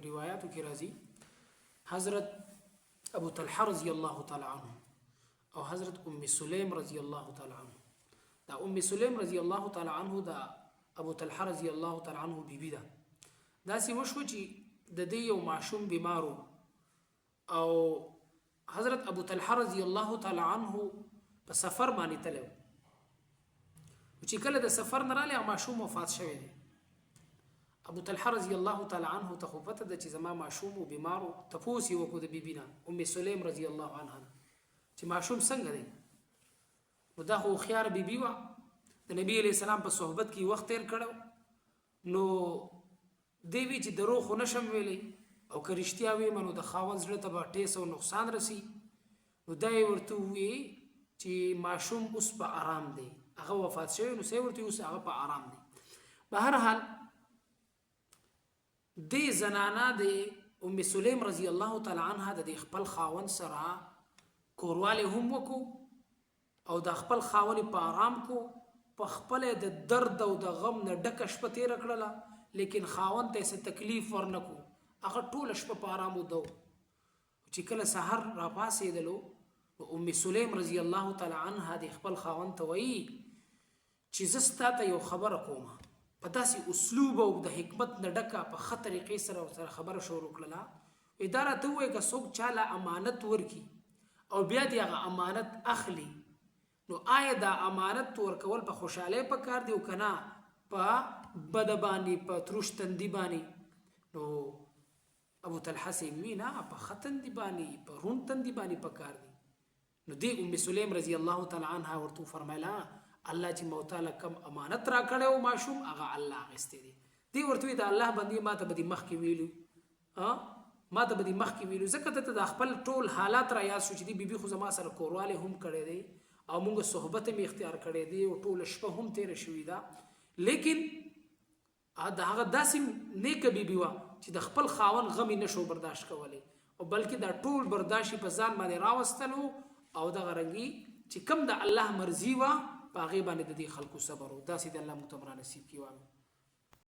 روایاتو کې راځي حضرت ابو طلحه رضی الله تعالی عنه او حضرت ام سلیم رضی الله تعالی عنه. دا ام سلیم رضی الله تعالی عنه دا ابو طلحه رضی الله تعالی عنه بیبی ده. داسې وشو چې د دې یو معشوم بیمارو او حضرت ابو طلحه رضی الله تعالی عنه په سفر باندې تلو چې کله د سفر نه رالی معشوم وفات شوی دی. ابو طلحه رضی الله تعالی عنه ته خو پته ده چې زما معشوم و بیمارو تپوس یې وکړو د بیبي نه ام سلیم رضی الله عنها چې معشوم څنګه دی. نو دا خو هوښیاره بیبي وه د نبي علیه السلام په صحبت کې وخت تیر کړو. نو دی وی چې دروغ خو نشم ویلی او که رښتیا ویم نو د خاوند زړه ته به ټیس او نقصان رسی. نو دا یې ورته ووی چې معشوم اوس په آرام دی هغه وفات شوی نو څه ورته اوس هغه په آرام دی. به هر حال دې زنانه د ام سلیم رضی الله تعالی عنها د خپل خاوند سره کوروالی هم وکړو او د خپل خاوند په آرام کو په خپل د درد او د غم نه ډکه شپه تیره کړله لیکن خاوند ته څه تکلیف ورنکو هغه ټوله شپه په آرام ودو. چې کله سحر را پاسېدلو ام سلیم رضی الله تعالی عنها د خپل خاوند ته وایي چې زه ستا ته یو خبره کوم په داسې اسلوب او د حکمت نه ډکه په ښه طریقې سره ورسره خبره شروع کړله. دا راته ووایي که څوک چاله امانت ورکي او بیا دې هغه امانت اخلي نو آیا دا امانت ورکول په خوشحالۍ پکار دی او که نه په بده باندې په تروش تندي باندې. نو ابو طلحه سې وی نه په ښه تندي باندې په روڼ تندي باندې پکار دی. نو دی ام سلیم رضی الله تعالی عنها ورته فرمایله الله چې موتاله کم امانت را کړی و ماشوم هغه الله اخیستی دی. دی ورته وی د الله بندي ما ته به دې مخکې ویلو ځکه ته د خپل ټول حالات را یاد شو چې دی بیبي خو زما سره کوروالی هم کړی دی او مونږ صحبت هم اختیار کړی دی او ټوله شپه هم تیره شوې ده لیکن د هغه داسې نیکه بیبي وه چې د خپل خاوند غم یې نشو برداشت کولی او بلکې دا ټول برداشت په ځان باندې راوستلو او دغه رنګي چې کم د الله مرضي وه په هغې باندې د دې خلکو صبر و. داسې د الله موږ ته نصیب کړي.